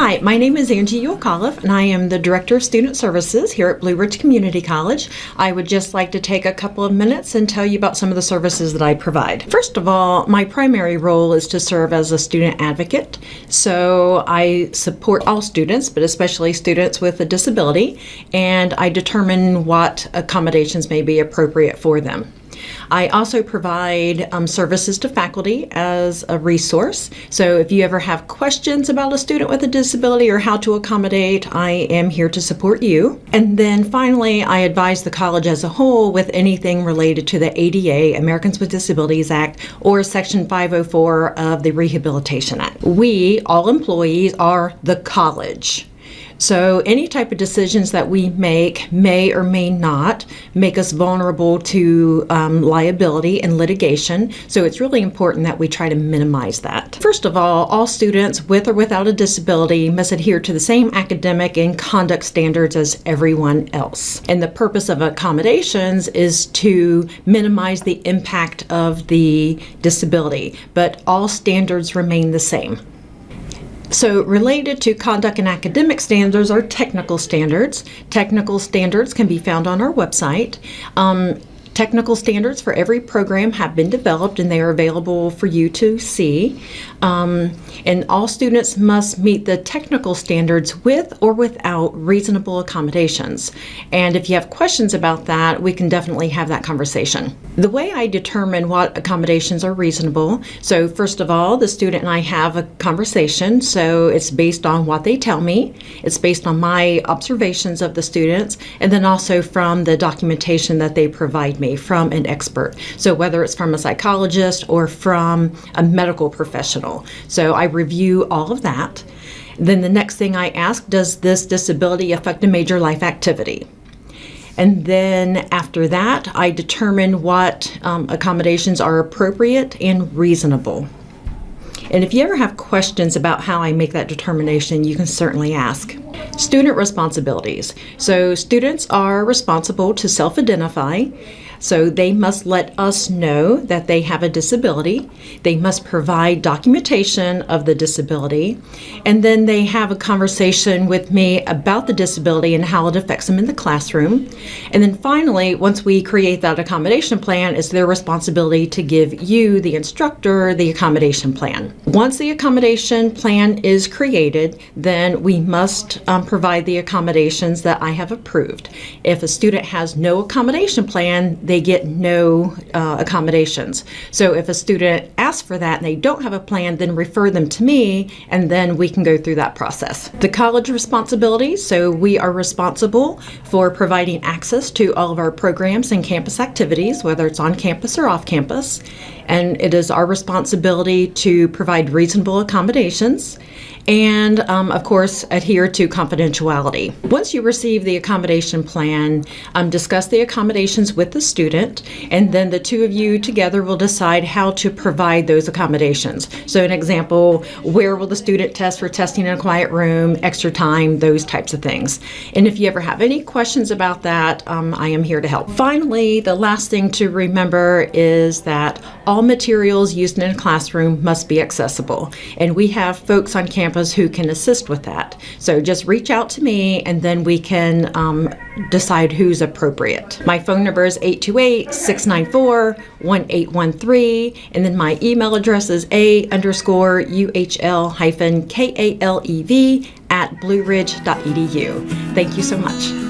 Hi, my name is Angie Yulkoliff, and I am the Director of Student Services here at Blue Ridge Community College. I would just like to take a couple of minutes and tell you about some of the services that I provide. First of all, my primary role is to serve as a student advocate. So I support all students, but especially students with a disability, and I determine what accommodations may be appropriate for them. I also provide services to faculty as a resource. So if you ever have questions about a student with a disability or how to accommodate, I am here to support you. And then finally, I advise the college as a whole with anything related to the ADA, Americans with Disabilities Act, or Section 504 of the Rehabilitation Act. We, all employees, are the college. So any type of decisions that we make may or may not make us vulnerable to liability and litigation. So it's really important that we try to minimize that. First of all students with or without a disability must adhere to the same academic and conduct standards as everyone else. And the purpose of accommodations is to minimize the impact of the disability, but all standards remain the same. So related to conduct and academic standards are technical standards. Technical standards can be found on our website. Technical standards for every program have been developed and they are available for you to see. And all students must meet the technical standards with or without reasonable accommodations. And if you have questions about that, we can definitely have that conversation. The way I determine what accommodations are reasonable, so first of all, the student and I have a conversation. So it's based on what they tell me. It's based on my observations of the students, and then also from the documentation that they provide me from an expert. So whether it's from a psychologist or from a medical professional. So I review all of that. Then the next thing I ask, does this disability affect a major life activity? And then after that, I determine what accommodations are appropriate and reasonable. And if you ever have questions about how I make that determination, you can certainly ask. Student responsibilities. So students are responsible to self-identify. So they must let us know that they have a disability. They must provide documentation of the disability. And then they have a conversation with me about the disability and how it affects them in the classroom. And then finally, once we create that accommodation plan, it's their responsibility to give you, the instructor, the accommodation plan. Once the accommodation plan is created, then we must provide the accommodations that I have approved. If a student has no accommodation plan, they get no accommodations. So if a student asks for that and they don't have a plan, then refer them to me, and then we can go through that process. The college responsibilities, so we are responsible for providing access to all of our programs and campus activities, whether it's on campus or off campus. And it is our responsibility to provide reasonable accommodations and, of course, adhere to confidentiality. Once you receive the accommodation plan, discuss the accommodations with the student, and then the two of you together will decide how to provide those accommodations. So an example, where will the student test for testing in a quiet room, extra time, those types of things. And if you ever have any questions about that, I am here to help. Finally, the last thing to remember is that all materials used in a classroom must be accessible. And we have folks on campus who can assist with that. So just reach out to me and then we can decide who's appropriate. My phone number is 828-694-1813, and then my email address is a_UHL-KALEV@blueridge.edu. Thank you so much.